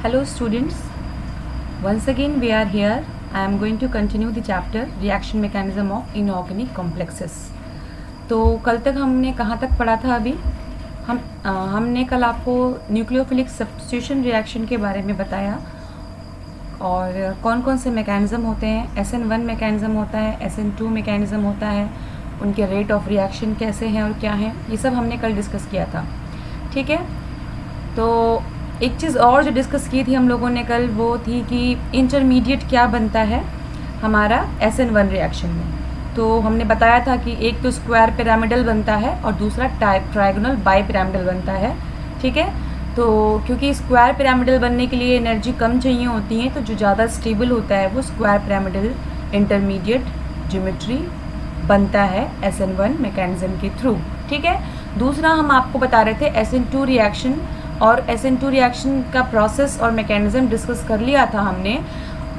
Hello students, once again we are here. I am going to continue the chapter reaction mechanism of inorganic complexes. तो कल तक हमने कहाँ तक पढ़ा था? अभी हमने कल आपको न्यूक्लियोफिलिक सब्स्टिट्यूशन रिएक्शन के बारे में बताया और कौन कौन से मैकेनिज़्म होते हैं। SN1 मैकेनिज़्म होता है, SN2 मैकेनिज़्म होता है, उनके रेट ऑफ रिएक्शन कैसे हैं और क्या हैं, ये सब हमने कल डिस्कस किया था। ठीक है, तो एक चीज़ और जो डिस्कस की थी हम लोगों ने कल, वो थी कि इंटरमीडिएट क्या बनता है हमारा SN1 रिएक्शन में। तो हमने बताया था कि एक तो स्क्वायर पिरामिडल बनता है और दूसरा ट्रायगोनल बाई पिरामिडल बनता है। ठीक है, तो क्योंकि स्क्वायर पिरामिडल बनने के लिए एनर्जी कम चाहिए होती है, तो जो ज़्यादा स्टेबल होता है वो स्क्वायर पिरामिडल इंटरमीडिएट ज्योमेट्री बनता है SN1 मैकेनिज़्म के थ्रू। ठीक है, दूसरा हम आपको बता रहे थे SN2 रिएक्शन, और SN2 रिएक्शन का प्रोसेस और मैकेनिज़्म डिस्कस कर लिया था हमने।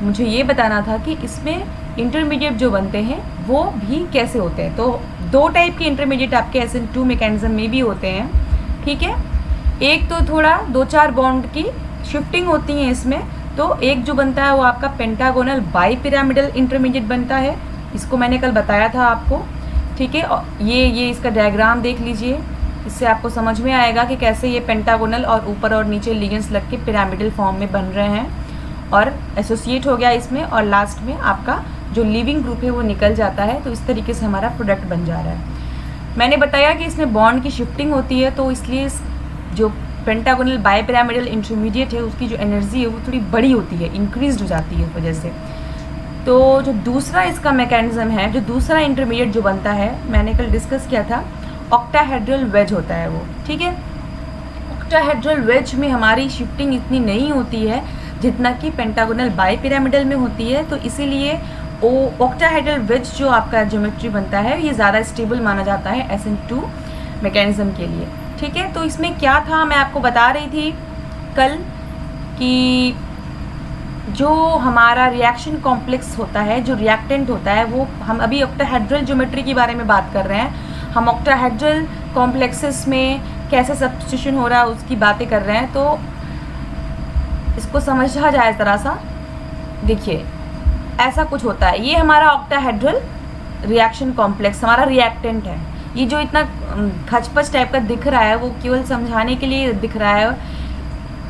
मुझे ये बताना था कि इसमें इंटरमीडिएट जो बनते हैं वो भी कैसे होते हैं। तो दो टाइप के इंटरमीडिएट आपके SN2 मैकेनिज़्म में भी होते हैं। ठीक है, एक तो थोड़ा 2-4 बॉन्ड की शिफ्टिंग होती है इसमें। तो एक जो बनता है वो आपका पेंटागोनल बाई पिरामिडल इंटरमीडिएट बनता है, इसको मैंने कल बताया था आपको। ठीक है, ये इसका डायग्राम देख लीजिए, इससे आपको समझ में आएगा कि कैसे ये पेंटागोनल और ऊपर और नीचे लिगेंड्स लग के पिरामिडल फॉर्म में बन रहे हैं और एसोसिएट हो गया इसमें, और लास्ट में आपका जो लिविंग ग्रुप है वो निकल जाता है। तो इस तरीके से हमारा प्रोडक्ट बन जा रहा है। मैंने बताया कि इसमें बॉन्ड की शिफ्टिंग होती है, तो इसलिए जो पेंटागोनल बाई पिरामिडल इंटरमीडिएट है उसकी जो एनर्जी है वो थोड़ी बड़ी होती है, इंक्रीज हो जाती है इस वजह से। तो जो दूसरा इसका मैकेनिज़्म है, जो दूसरा इंटरमीडिएट जो बनता है, मैंने कल डिस्कस किया था, ऑक्टाहेड्रल वेज होता है वो। ठीक है, ऑक्टाहेड्रल वेज में हमारी शिफ्टिंग इतनी नहीं होती है जितना कि पेंटागोनल बाई पिरामिडल में होती है। तो इसीलिए ऑक्टाहेड्रल वेज जो आपका ज्योमेट्री बनता है ये ज़्यादा स्टेबल माना जाता है SN2 मैकेनिज़्म के लिए। ठीक है, तो इसमें क्या था, मैं आपको बता रही थी कल कि जो हमारा रिएक्शन कॉम्प्लेक्स होता है, जो रिएक्टेंट होता है, वो हम अभी ऑक्टाहेड्रल ज्योमेट्री के बारे में बात कर रहे हैं। हम ऑक्टाहेड्रल कॉम्प्लेक्सेस में कैसे सब्स्टिट्यूशन हो रहा है उसकी बातें कर रहे हैं। तो इसको समझा जाए ज़रा सा, देखिए ऐसा कुछ होता है। ये हमारा ऑक्टाहेड्रल रिएक्शन कॉम्प्लेक्स हमारा रिएक्टेंट है। ये जो इतना खचपच टाइप का दिख रहा है वो केवल समझाने के लिए दिख रहा है।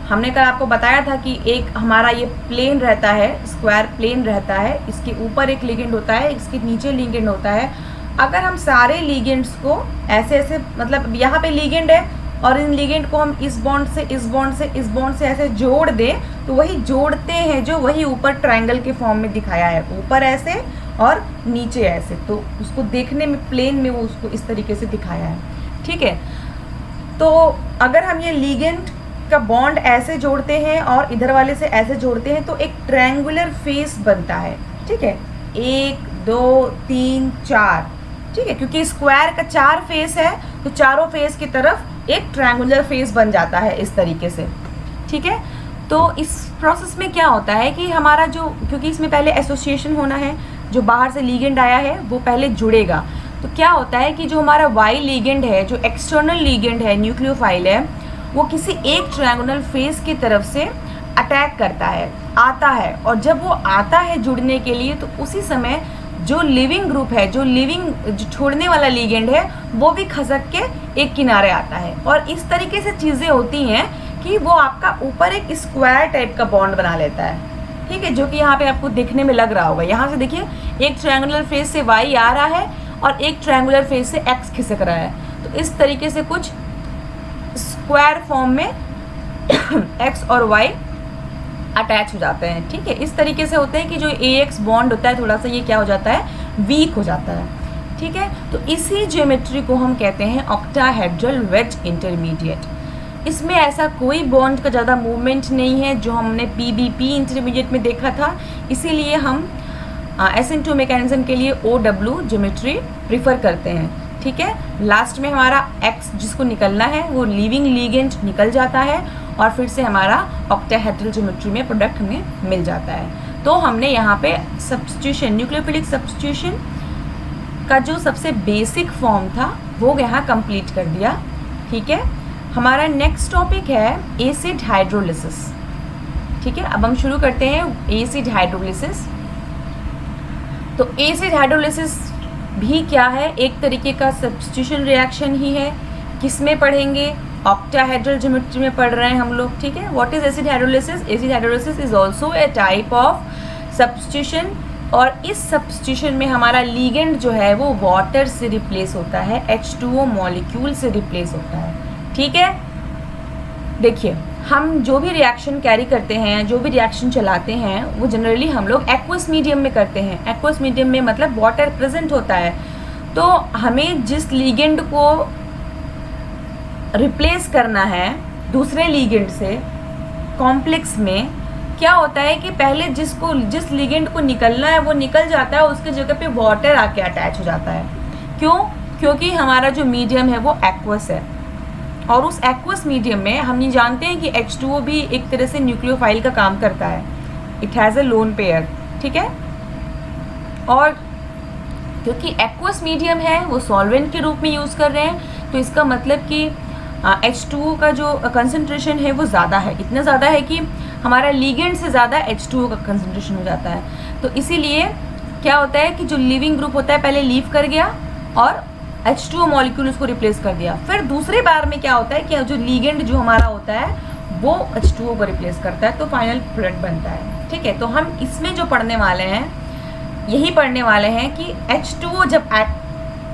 हमने कल आपको बताया था कि एक हमारा ये प्लेन रहता है, स्क्वायर प्लेन रहता है, इसके ऊपर एक लिगेंड होता है, इसके नीचे लिगेंड होता है। अगर हम सारे लिगेंड्स को ऐसे ऐसे, मतलब यहाँ पे लिगेंड है और इन लिगेंड को हम इस बॉन्ड से इस बॉन्ड से इस बॉन्ड से ऐसे जोड़ दें, तो वही जोड़ते हैं जो वही ऊपर ट्रायंगल के फॉर्म में दिखाया है, ऊपर ऐसे और नीचे ऐसे। तो उसको देखने में प्लेन में वो उसको इस तरीके से दिखाया है। ठीक है, तो अगर हम ये लिगेंड का बॉन्ड ऐसे जोड़ते हैं और इधर वाले से ऐसे जोड़ते हैं तो एक ट्रायंगुलर फेस बनता है। ठीक है, 1 2 3 4। ठीक है, क्योंकि स्क्वायर का 4 फेस है तो चारों फेस की तरफ एक ट्रायंगुलर फेस बन जाता है इस तरीके से। ठीक है, तो इस प्रोसेस में क्या होता है कि हमारा जो, क्योंकि इसमें पहले एसोसिएशन होना है, जो बाहर से लिगेंड आया है वो पहले जुड़ेगा। तो क्या होता है कि जो हमारा वाई लिगेंड है, जो एक्सटर्नल लिगेंड है, न्यूक्लियोफाइल है, वो किसी एक ट्रायंगुलर फेस की तरफ से अटैक करता है, आता है, और जब वो आता है जुड़ने के लिए तो उसी समय जो लिविंग ग्रुप है, जो छोड़ने वाला लिगेंड है, वो भी खसक के एक किनारे आता है। और इस तरीके से चीज़ें होती हैं कि वो आपका ऊपर एक स्क्वायर टाइप का बॉन्ड बना लेता है। ठीक है, जो कि यहाँ पे आपको देखने में लग रहा होगा। यहाँ से देखिए, एक ट्रायंगुलर फेस से Y आ रहा है और एक ट्रायंगुलर फेस से X खिसक रहा है। तो इस तरीके से कुछ स्क्वायर फॉर्म में X और Y अटैच हो जाते हैं। ठीक है, इस तरीके से होते हैं कि जो AX बॉन्ड होता है थोड़ा सा ये क्या हो जाता है, वीक हो जाता है। ठीक है, तो इसी ज्योमेट्री को हम कहते हैं ऑक्टाहेड्रल वेज इंटरमीडिएट। इसमें ऐसा कोई बॉन्ड का ज़्यादा मूवमेंट नहीं है जो हमने PBP इंटरमीडिएट में देखा था, इसीलिए हम SN2 मैकेनिज़्म के लिए OW ज्योमेट्री प्रीफर करते हैं। ठीक है, लास्ट में हमारा X जिसको निकलना है वो लिविंग लिगेंड निकल जाता है और फिर से हमारा ऑक्टाहेड्रल ज्योमेट्री में प्रोडक्ट हमें मिल जाता है। तो हमने यहाँ पे सब्स्टिट्यूशन, न्यूक्लियोफिलिक सब्स्टिट्यूशन का जो सबसे बेसिक फॉर्म था वो यहाँ कंप्लीट कर दिया। ठीक है, हमारा नेक्स्ट टॉपिक है एसिड हाइड्रोलिसिस। ठीक है, अब हम शुरू करते हैं एसिड हाइड्रोलिसिस। तो एसिड हाइड्रोलिसिस भी क्या है, एक तरीके का सब्स्टिट्यूशन रिएक्शन ही है। किसमें पढ़ेंगे, ऑक्टाहेड्रल ज्योमेट्री में पढ़ रहे हैं हम लोग, ठीक है। What is acid hydrolysis? Acid hydrolysis is also a type of substitution, और इस सब्स्टिट्यूशन में हमारा लीगेंड जो है वो वाटर से रिप्लेस होता है, H2O मॉलिक्यूल से रिप्लेस होता है, ठीक है। देखिए, हम जो भी रिएक्शन कैरी करते हैं, जो भी रिएक्शन चलाते हैं, वो जनरली हम लोग एक्वस मीडियम में करते हैं। एक्वस मीडियम में मतलब वाटर प्रेजेंट होता है। तो हमें जिस लीगेंड को रिप्लेस करना है दूसरे लीगेंड से कॉम्प्लेक्स में, क्या होता है कि पहले जिस लीगेंड को निकलना है वो निकल जाता है, उसके जगह पे वाटर आके अटैच हो जाता है। क्यों? क्योंकि हमारा जो मीडियम है वो एक्वस है, और उस एक्वस मीडियम में हम ये जानते हैं कि H2O भी एक तरह से न्यूक्लियोफाइल का काम करता है। It has a lone pair, ठीक है। और क्योंकि एक्वस मीडियम है, वो सॉल्वेंट के रूप में यूज़ कर रहे हैं, तो इसका मतलब कि H2O का जो कंसंट्रेशन है वो ज़्यादा है। इतना ज़्यादा है कि हमारा लीगेंड से ज़्यादा H2O का कंसंट्रेशन हो जाता है। तो इसीलिए क्या होता है कि जो लीविंग ग्रुप होता है पहले लीव कर गया और H2O मॉलिक्यूल उसको रिप्लेस कर दिया। फिर दूसरी बार में क्या होता है कि जो लीगेंड जो हमारा होता है वो H2O को रिप्लेस करता है, तो फाइनल प्रोडक्ट बनता है, ठीक है। तो हम इसमें जो पढ़ने वाले हैं, यही पढ़ने वाले हैं कि H2O जब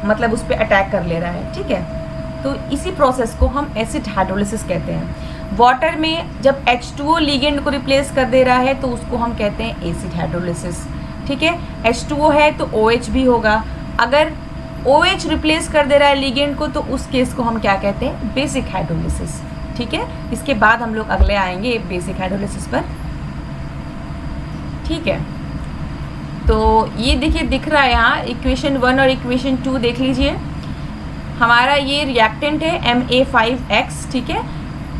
मतलब उस पर अटैक कर ले रहा है, ठीक है, तो इसी प्रोसेस को हम एसिड हाइड्रोलिसिस कहते हैं। वाटर में जब H2O लीगेंड को रिप्लेस कर दे रहा है तो उसको हम कहते हैं एसिड हाइड्रोलिसिस, ठीक है। H2O है तो OH भी होगा। अगर OH रिप्लेस कर दे रहा है लीगेंड को तो उस केस को हम क्या कहते हैं, बेसिक हाइड्रोलिसिस, ठीक है। इसके बाद हम लोग अगले आएंगे बेसिक हाइड्रोलिसिस पर, ठीक है। तो ये देखिए दिख रहा है यहाँ इक्वेशन 1 और इक्वेशन 2 देख लीजिए। हमारा ये रिएक्टेंट है Ma5X, ठीक है।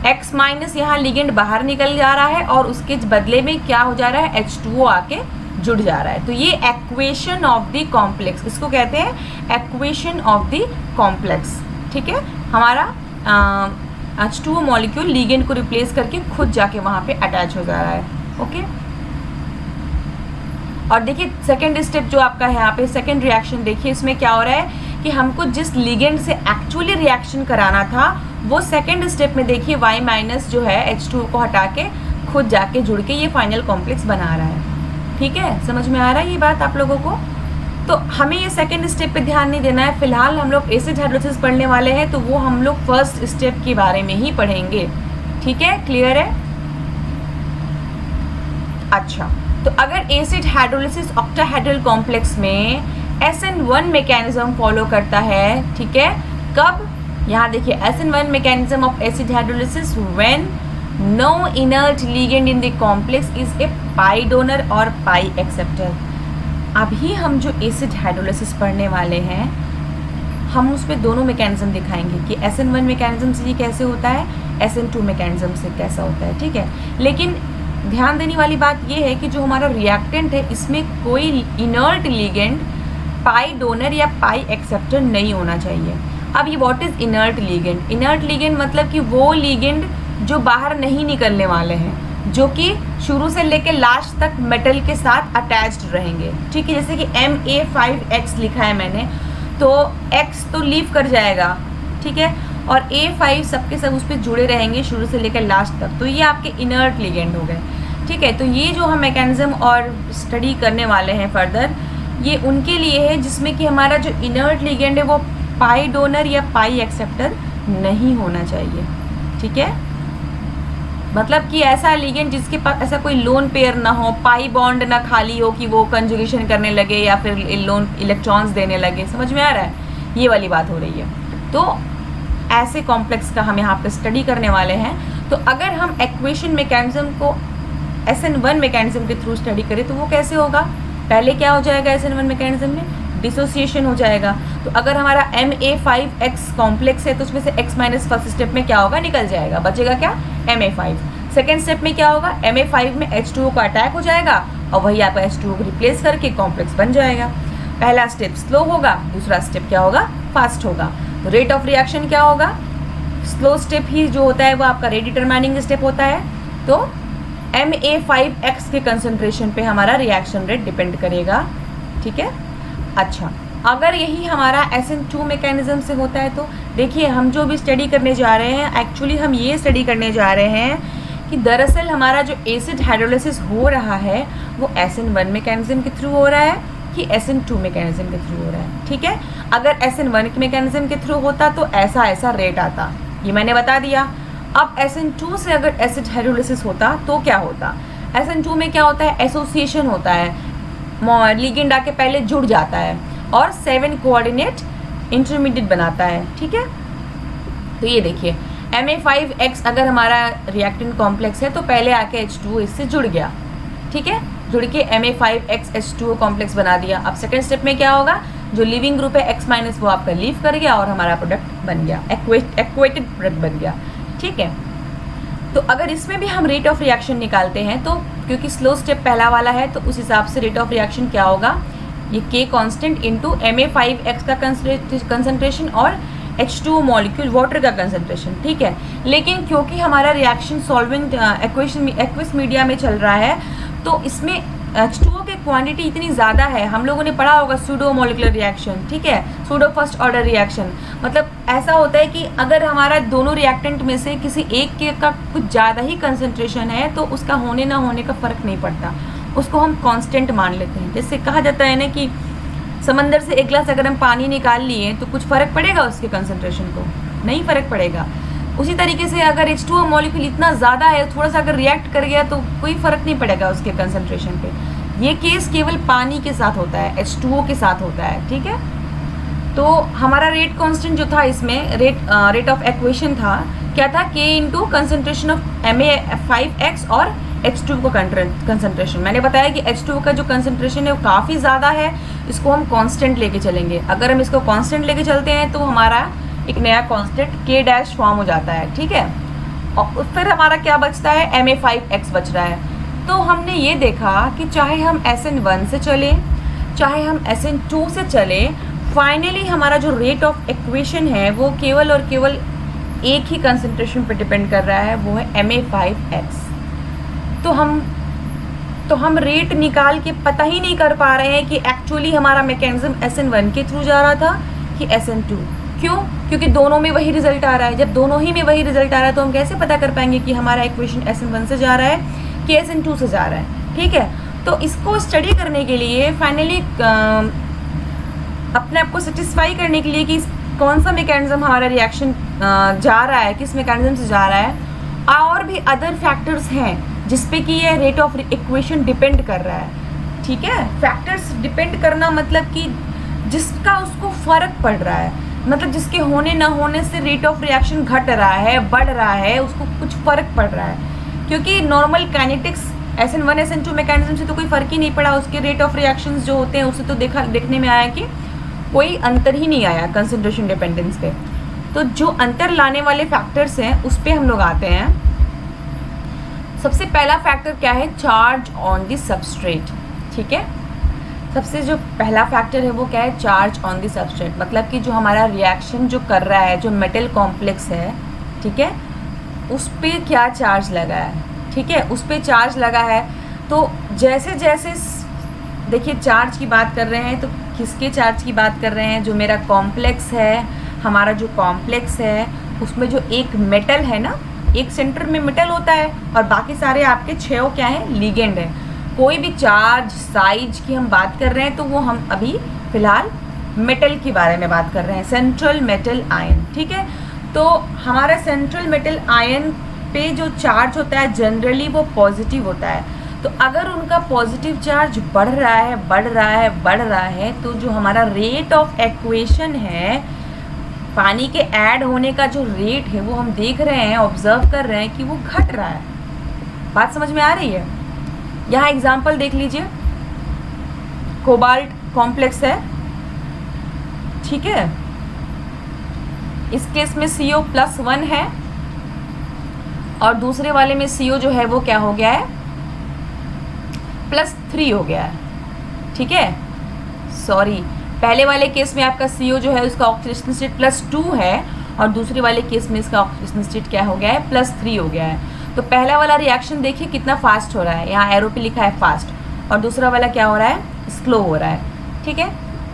X माइनस यहाँ लीगेंड बाहर निकल जा रहा है और उसके बदले में क्या हो जा रहा है, H2O आके जुड़ जा रहा है। तो ये एक्वेशन ऑफ द कॉम्प्लेक्स, इसको कहते हैं एक्वेशन ऑफ द कॉम्प्लेक्स, ठीक है। हमारा H2O मॉलिक्यूल लीगेंड को रिप्लेस करके खुद जाके वहाँ पे अटैच हो जा रहा है, ओके। और देखिए सेकेंड स्टेप जो आपका है यहाँ पे, सेकेंड रिएक्शन देखिए, इसमें क्या हो रहा है कि हमको जिस लीगेंड से एक्चुअली रिएक्शन कराना था वो सेकेंड स्टेप में देखिए Y माइनस जो है H2O को हटा के खुद जाके जुड़ के ये फाइनल कॉम्प्लेक्स बना रहा है, ठीक है। समझ में आ रहा है ये बात आप लोगों को? तो हमें ये सेकेंड स्टेप पे ध्यान नहीं देना है। फिलहाल हम लोग एसिड हाइड्रोलिसिस पढ़ने वाले हैं, तो वो हम लोग फर्स्ट स्टेप के बारे में ही पढ़ेंगे, ठीक है। क्लियर है? अच्छा, तो अगर एसिड हाइड्रोलिसिस ऑक्टाहेड्रल कॉम्प्लेक्स में SN1 मैकेनिज्म फॉलो करता है, ठीक है। कब? यहाँ देखिए SN1 mechanism of acid hydrolysis when no inert ligand in the complex is a pi donor or pi acceptor. अभी हम जो एसिड हाइड्रोलिसिस पढ़ने वाले हैं, हम उस पर दोनों मैकेनिज्म दिखाएंगे कि SN1 मैकेनिज्म से ये कैसे होता है, SN2 मैकेनिज्म से कैसा होता है, ठीक है। लेकिन ध्यान देने वाली बात ये है कि जो हमारा रिएक्टेंट है इसमें कोई इनर्ट लीगेंड, पाई डोनर या पाई एक्सेप्टर नहीं होना चाहिए। अब ये what is inert ligand? Inert ligand मतलब कि वो लीगेंड जो बाहर नहीं निकलने वाले हैं, जो कि शुरू से लेकर लास्ट तक मेटल के साथ अटैच्ड रहेंगे, ठीक है। जैसे कि Ma5X लिखा है मैंने, तो X तो लीव कर जाएगा, ठीक है, और A5 सबके सब उस पर जुड़े रहेंगे शुरू से लेकर लास्ट तक, तो ये आपके इनर्ट लीगेंड हो गए, ठीक है। तो ये जो हम मैकेनिज्म और स्टडी करने वाले हैं फर्दर, ये उनके लिए है जिसमें कि हमारा जो इनर्ट लीगेंड है वो पाई डोनर या पाई एक्सेप्टर नहीं होना चाहिए, ठीक है। मतलब कि ऐसा लीगेंड जिसके पास ऐसा कोई लोन पेयर ना हो, पाई बॉन्ड ना खाली हो कि वो कंजुगेशन करने लगे या फिर लोन इलेक्ट्रॉन्स देने लगे। समझ में आ रहा है? ये वाली बात हो रही है। तो ऐसे कॉम्प्लेक्स का हम यहाँ पे स्टडी करने वाले हैं। तो अगर हम एक्वेशन मैकेनिज्म को SN1 मैकेनिज्म के थ्रू स्टडी करें तो वो कैसे होगा? पहले क्या हो जाएगा SN1 मैकेनिज्म में? डिसोसिएशन हो जाएगा। तो अगर हमारा Ma5X कॉम्प्लेक्स है तो उसमें से X माइनस फर्स्ट स्टेप में क्या होगा? निकल जाएगा, बचेगा क्या? Ma5। सेकेंड स्टेप में क्या होगा? Ma5 में H2O का अटैक हो जाएगा और वही आपका H2O को रिप्लेस करके कॉम्प्लेक्स बन जाएगा। पहला स्टेप स्लो होगा, दूसरा स्टेप क्या होगा? फास्ट होगा। तो रेट ऑफ रिएक्शन क्या होगा? स्लो स्टेप ही जो होता है वो आपका रेट डिटरमाइनिंग स्टेप होता है। तो Ma5X के कंसंट्रेशन पे हमारा रिएक्शन रेट डिपेंड करेगा, ठीक है। अच्छा, अगर यही हमारा SN2 मैकेनिज्म से होता है तो देखिए हम जो भी स्टडी करने जा रहे हैं, एक्चुअली हम ये स्टडी करने जा रहे हैं कि दरअसल हमारा जो एसिड हाइड्रोलिसिस हो रहा है वो SN1 मैकेनिज्म के थ्रू हो रहा है कि SN2 मैकेनिज्म के थ्रू हो रहा है, ठीक है। अगर SN1 के मैकेनिज्म के थ्रू होता तो ऐसा रेट आता, ये मैंने बता दिया। अब SN2 से अगर एसिड हाइड्रोलिसिस होता तो क्या होता? SN2 में क्या होता है? एसोसिएशन होता है, लिगेंड आके पहले जुड़ जाता है और 7 कोऑर्डिनेट इंटरमीडिएट बनाता है, ठीक है। तो ये देखिए Ma5X अगर हमारा रिएक्टेंट कॉम्प्लेक्स है तो पहले आके H2O इससे जुड़ गया, ठीक है, जुड़ के Ma5X H2O कॉम्प्लेक्स बना दिया। अब सेकेंड स्टेप में क्या होगा? जो लिविंग ग्रुप है X- वो आपका लीव कर गया और हमारा प्रोडक्ट बन गया, एक्वेटेड प्रोडक्ट बन गया, ठीक है। तो अगर इसमें भी हम रेट ऑफ रिएक्शन निकालते हैं तो क्योंकि स्लो स्टेप पहला वाला है तो उस हिसाब से रेट ऑफ रिएक्शन क्या होगा? ये K कांस्टेंट इंटू Ma5X का कंसंट्रेशन और H2O मॉलिक्यूल वाटर का कंसंट्रेशन, ठीक है। लेकिन क्योंकि हमारा रिएक्शन सॉल्वेंट एक्वस मीडिया में चल रहा है तो इसमें H2O की क्वांटिटी इतनी ज़्यादा है, हम लोगों ने पढ़ा होगा सूडो मॉलिकुलर रिएक्शन, ठीक है, सूडो फर्स्ट ऑर्डर रिएक्शन। मतलब ऐसा होता है कि अगर हमारा दोनों रिएक्टेंट में से किसी एक के का कुछ ज़्यादा ही कंसंट्रेशन है तो उसका होने ना होने का फ़र्क नहीं पड़ता, उसको हम कांस्टेंट मान लेते हैं। जैसे कहा जाता है ना कि समंदर से एक गिलास अगर हम पानी निकाल लिए तो कुछ फ़र्क पड़ेगा उसके कंसंट्रेशन को? नहीं फ़र्क पड़ेगा। उसी तरीके से अगर H2O मॉलिक्यूल इतना ज़्यादा है, थोड़ा सा अगर रिएक्ट कर गया तो कोई फ़र्क नहीं पड़ेगा उसके कंसंट्रेशन पे। ये केस केवल पानी के साथ होता है, H2O के साथ होता है, ठीक है। तो हमारा रेट कांस्टेंट जो था इसमें रेट ऑफ एक्वेशन था क्या था? K into concentration of Ma5X और H2O का कंसनट्रेशन। मैंने बताया कि H2O का जो कंसनट्रेशन है वो काफ़ी ज़्यादा है, इसको हम कांस्टेंट लेके चलेंगे। अगर हम इसको कांस्टेंट लेके चलते हैं तो हमारा एक नया कांस्टेंट K' फॉर्म हो जाता है, ठीक है। और फिर हमारा क्या बचता है? Ma5X बच रहा है। तो हमने ये देखा कि चाहे हम SN1 से चलें, चाहे हम SN2 से चलें, फाइनली हमारा जो रेट ऑफ एक्वेशन है वो केवल और केवल एक ही कंसंट्रेशन पर डिपेंड कर रहा है, वो है Ma5X। तो हम रेट निकाल के पता ही नहीं कर पा रहे हैं कि एक्चुअली हमारा मैकेनिज्म SN1 के थ्रू जा रहा था कि SN2। क्यों? क्योंकि दोनों में वही रिजल्ट आ रहा है। जब दोनों ही में वही रिजल्ट आ रहा है तो हम कैसे पता कर पाएंगे कि हमारा इक्वेशन SN1 से जा रहा है कि SN2 से जा रहा है, ठीक है। तो इसको स्टडी करने के लिए फाइनली अपने आप को सेटिस्फाई करने के लिए कि कौन सा मैकेनिज्म हमारा रिएक्शन जा रहा है, किस मैकेनिज्म से जा रहा है, और भी अदर फैक्टर्स हैं जिस पे कि ये रेट ऑफ इक्वेशन डिपेंड कर रहा है, ठीक है। फैक्टर्स डिपेंड करना मतलब कि जिसका उसको फ़र्क पड़ रहा है, मतलब जिसके होने ना होने से रेट ऑफ रिएक्शन घट रहा है, बढ़ रहा है, उसको कुछ फ़र्क पड़ रहा है। क्योंकि normal kinetics SN1 SN2 mechanism से तो कोई फ़र्क ही नहीं पड़ा, उसके रेट ऑफ रिएक्शंस जो होते हैं उससे तो देखने में आया कि कोई अंतर ही नहीं आया कंसंट्रेशन डिपेंडेंस पे। तो जो अंतर लाने वाले फैक्टर्स हैं उस पर हम लोग आते हैं। सबसे पहला फैक्टर क्या है? चार्ज ऑन द सबस्ट्रेट, ठीक है। सबसे जो पहला फैक्टर है वो क्या है? Charge on the substrate. मतलब कि जो हमारा रिएक्शन जो कर रहा है, जो मेटल कॉम्प्लेक्स है, ठीक है, उस पर क्या चार्ज लगा है, ठीक है, उस पर चार्ज लगा है। तो जैसे जैसे देखिए चार्ज की बात कर रहे हैं तो किसके चार्ज की बात कर रहे हैं? जो मेरा कॉम्प्लेक्स है, हमारा जो कॉम्प्लेक्स है उसमें जो एक मेटल है ना, एक सेंटर में मेटल होता है और बाकी सारे आपके 6 क्या हैं? लिगेंड है। कोई भी चार्ज साइज की हम बात कर रहे हैं तो वो हम अभी फ़िलहाल मेटल के बारे में बात कर रहे हैं, सेंट्रल मेटल आयन, ठीक है। तो हमारा सेंट्रल मेटल आयन पे जो चार्ज होता है जनरली वो पॉजिटिव होता है। तो अगर उनका पॉजिटिव चार्ज बढ़ रहा है तो जो हमारा रेट ऑफ एक्वेशन है, पानी के ऐड होने का जो रेट है वो हम देख रहे हैं, ऑब्जर्व कर रहे हैं कि वो घट रहा है। बात समझ में आ रही है? यहाँ एग्जाम्पल देख लीजिए, कोबाल्ट कॉम्प्लेक्स है, ठीक है, इस केस में CO+1 है और दूसरे वाले में CO जो है वो क्या हो गया है? +3 हो गया है, ठीक है। सॉरी, पहले वाले केस में आपका CO जो है उसका ऑक्सीडेशन स्टेट +2 है और दूसरे वाले केस में इसका ऑक्सीडेशन स्टेट क्या हो गया है? +3 हो गया है। तो पहला वाला रिएक्शन देखिए कितना फास्ट हो रहा है, यहाँ एरो पे लिखा है फास्ट, और दूसरा वाला क्या हो रहा है, स्लो हो रहा है। ठीक है,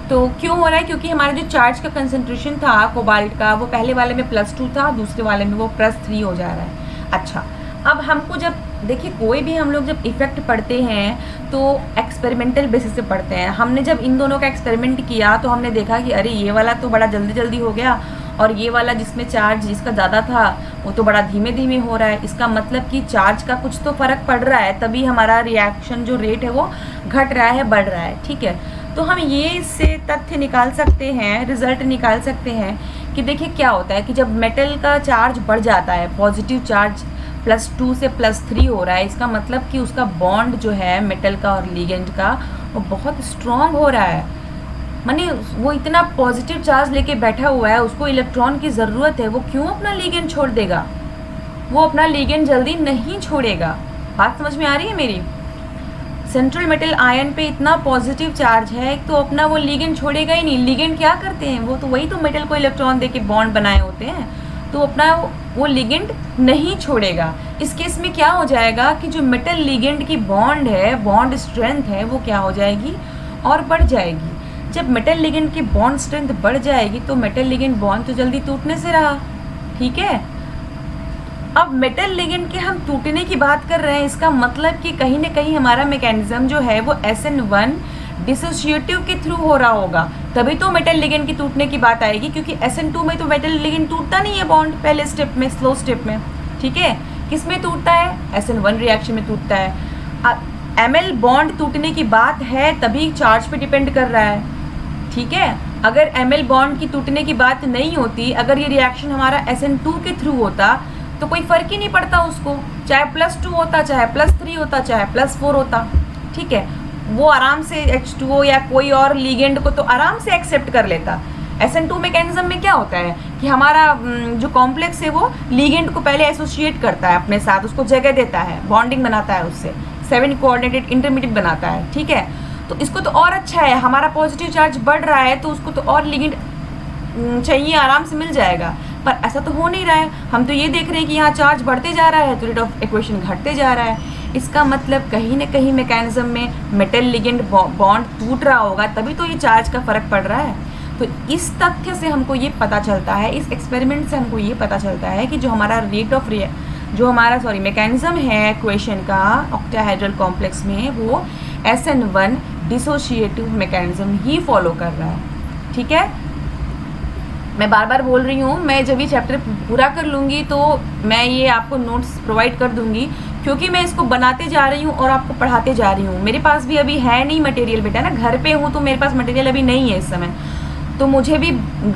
तो क्यों हो रहा है, क्योंकि हमारा जो चार्ज का कंसंट्रेशन था कोबाल्ट का वो पहले वाले में +2 था, दूसरे वाले में वो +3 हो जा रहा है। अच्छा, अब हमको जब देखिए कोई भी हम लोग जब इफ़ेक्ट पढ़ते हैं तो एक्सपेरिमेंटल बेसिस से पढ़ते हैं। हमने जब इन दोनों का एक्सपेरिमेंट किया तो हमने देखा कि अरे ये वाला तो बड़ा जल्दी जल्दी हो गया, और ये वाला जिसमें चार्ज जिसका ज़्यादा था वो तो बड़ा धीमे धीमे हो रहा है। इसका मतलब कि चार्ज का कुछ तो फ़र्क पड़ रहा है, तभी हमारा रिएक्शन जो रेट है वो घट रहा है, बढ़ रहा है। ठीक है, तो हम ये इससे तथ्य निकाल सकते हैं, रिजल्ट निकाल सकते हैं कि देखिए क्या होता है कि जब मेटल का चार्ज बढ़ जाता है, पॉजिटिव चार्ज +2 से +3 हो रहा है, इसका मतलब कि उसका बॉन्ड जो है मेटल का और लिगेंड का वो बहुत स्ट्रॉन्ग हो रहा है। माने वो इतना पॉजिटिव चार्ज लेके बैठा हुआ है, उसको इलेक्ट्रॉन की ज़रूरत है, वो क्यों अपना लिगेंड छोड़ देगा, वो अपना लिगेंड जल्दी नहीं छोड़ेगा। बात समझ में आ रही है मेरी? सेंट्रल मेटल आयन पे इतना पॉजिटिव चार्ज है तो अपना वो लिगेंड छोड़ेगा ही नहीं। लिगेंड क्या करते हैं, वो तो वही तो मेटल को इलेक्ट्रॉन दे के बॉन्ड बनाए होते हैं, तो अपना वो लिगेंड नहीं छोड़ेगा। इस केस में क्या हो जाएगा कि जो मेटल लिगेंड की बॉन्ड है, बॉन्ड स्ट्रेंथ है, वो क्या हो जाएगी और बढ़ जाएगी। जब मेटल लिगेंड की बॉन्ड स्ट्रेंथ बढ़ जाएगी तो मेटल लिगेंड बॉन्ड तो जल्दी टूटने से रहा। ठीक है, अब मेटल लिगेंड के हम टूटने की बात कर रहे हैं, इसका मतलब कि कहीं ना कहीं हमारा मैकेनिज्म जो है वो SN1 डिसोसिएटिव के थ्रू हो रहा होगा, तभी तो मेटल लिगेंड की टूटने की बात आएगी, क्योंकि SN2 में तो मेटल लिगेंड टूटता नहीं है बॉन्ड पहले स्टेप में, स्लो स्टेप में। ठीक है, किस में टूटता है, SN1 रिएक्शन में टूटता है। ML बॉन्ड टूटने की बात है तभी चार्ज पे डिपेंड कर रहा है। ठीक है, अगर ML बॉन्ड की टूटने की बात नहीं होती, अगर ये रिएक्शन हमारा SN2 के थ्रू होता तो कोई फ़र्क ही नहीं पड़ता उसको, चाहे +2 होता, चाहे +3 होता, चाहे +4 होता। ठीक है, वो आराम से H2O या कोई और लिगेंड को तो आराम से एक्सेप्ट कर लेता। SN2 मैकेनिज्म में क्या होता है कि हमारा जो कॉम्प्लेक्स है वो लिगेंड को पहले एसोसिएट करता है अपने साथ, उसको जगह देता है, बॉन्डिंग बनाता है उससे, 7 कोऑर्डिनेटेड इंटरमीडिएट बनाता है। ठीक है, तो इसको तो और अच्छा है, हमारा पॉजिटिव चार्ज बढ़ रहा है तो उसको तो और लिगेंड चाहिए, आराम से मिल जाएगा। पर ऐसा तो हो नहीं रहा है, हम तो ये देख रहे हैं कि यहाँ चार्ज बढ़ते जा रहा है तो रेट ऑफ इक्वेशन घटते जा रहा है। इसका मतलब कहीं ना कहीं मैकेनिज्म में मेटल लिगेंड बॉन्ड टूट रहा होगा, तभी तो ये चार्ज का फ़र्क पड़ रहा है। तो इस तथ्य से हमको ये पता चलता है, इस एक्सपेरिमेंट से हमको ये पता चलता है कि जो हमारा मैकेनिज्म है इक्वेशन का ऑक्टाहेड्रल कॉम्प्लेक्स में, वो SN1 डिसोशिएटिव मैकेनिज्म ही फॉलो कर रहा है। ठीक है, मैं बार बार बोल रही हूँ, मैं जब ये चैप्टर पूरा कर लूँगी तो मैं ये आपको नोट्स प्रोवाइड कर दूँगी, क्योंकि मैं इसको बनाते जा रही हूँ और आपको पढ़ाते जा रही हूँ। मेरे पास भी अभी है नहीं मटेरियल बेटा, ना घर पे हूँ तो मेरे पास मटेरियल अभी नहीं है इस समय, तो मुझे भी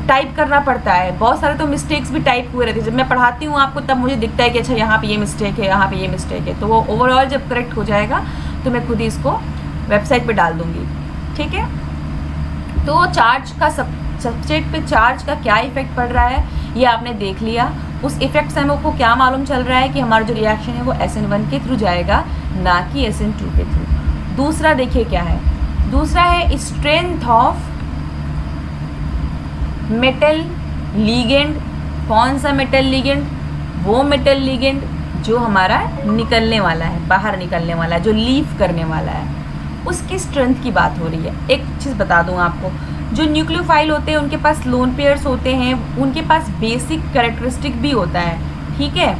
टाइप करना पड़ता है। बहुत सारे तो मिस्टेक्स भी टाइप हुए रहते हैं, जब मैं पढ़ाती हूँ आपको तब मुझे दिखता है कि अच्छा यहाँ पे ये मिस्टेक है, यहाँ पे ये मिस्टेक है, तो वो ओवरऑल जब करेक्ट हो जाएगा तो मैं खुद ही इसको वेबसाइट पे डाल दूँगी। ठीक है, तो चार्ज का सबस्ट्रेट पे चार्ज का क्या इफेक्ट पड़ रहा है ये आपने देख लिया। उस इफेक्ट से हमको क्या मालूम चल रहा है कि हमारा जो रिएक्शन है वो SN1 के थ्रू जाएगा, ना कि SN2 के थ्रू। दूसरा देखिए क्या है, दूसरा है स्ट्रेंथ ऑफ मेटल लिगेंड। कौन सा मेटल लिगेंड, वो मेटल लिगेंड जो हमारा निकलने वाला है, बाहर निकलने वाला है, जो लीव करने वाला है, उसकी स्ट्रेंथ की बात हो रही है। एक चीज़ बता दूं आपको, जो न्यूक्लियोफाइल होते हैं उनके पास लोन पेयर्स होते हैं, उनके पास बेसिक कैरेक्टरिस्टिक भी होता है। ठीक है,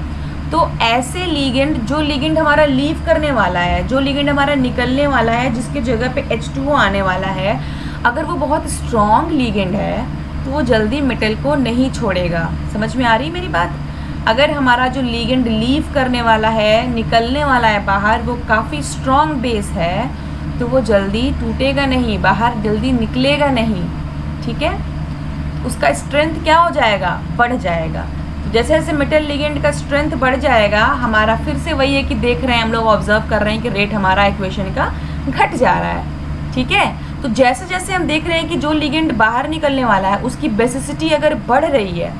तो ऐसे लिगेंड, जो लिगेंड हमारा लीव करने वाला है, जो लिगेंड हमारा निकलने वाला है, जिसके जगह पे H2O आने वाला है, अगर वो बहुत स्ट्रॉन्ग लिगेंड है तो वो जल्दी मेटल को नहीं छोड़ेगा। समझ में आ रही मेरी बात? अगर हमारा जो लिगेंड लीव करने वाला है, निकलने वाला है बाहर, वो काफ़ी स्ट्रॉन्ग बेस है तो वो जल्दी टूटेगा नहीं, बाहर जल्दी निकलेगा नहीं। ठीक है, उसका स्ट्रेंथ क्या हो जाएगा, बढ़ जाएगा। तो जैसे जैसे मेटल लिगेंड का स्ट्रेंथ बढ़ जाएगा, हमारा फिर से वही है कि देख रहे हैं हम लोग, ऑब्जर्व कर रहे हैं कि रेट हमारा इक्वेशन का घट जा रहा है। ठीक है, तो जैसे जैसे हम देख रहे हैं कि जो लिगेंड बाहर निकलने वाला है उसकी बेसिसिटी अगर बढ़ रही है,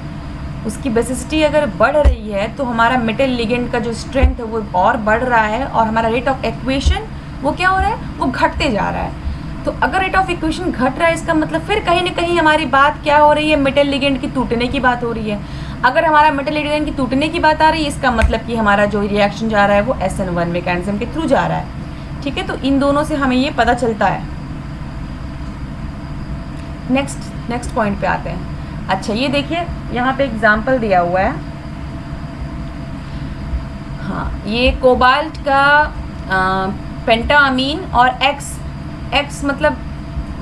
उसकी बेसिसिटी अगर बढ़ रही है तो हमारा मेटल लिगेंड का जो स्ट्रेंथ है वो और बढ़ रहा है, और हमारा रेट ऑफ इक्वेशन वो क्या हो रहा है, वो घटते जा रहा है। तो अगर रेट ऑफ इक्वेशन घट रहा है, इसका मतलब फिर कहीं ना कहीं हमारी बात क्या हो रही है, मेटल लिगेंड की टूटने की बात हो रही है। अगर हमारा मेटल लिगेंड की टूटने की बात आ रही है, इसका मतलब कि हमारा जो रिएक्शन जा रहा है वो SN1 मैकेनिज्म के थ्रू जा रहा है। ठीक है, तो इन दोनों से हमें ये पता चलता है। नेक्स्ट पॉइंट पे आते हैं। अच्छा, ये देखिए यहाँ पे एग्जाम्पल दिया हुआ है। हाँ, ये कोबाल्ट का पेंटाअमीन और एक्स मतलब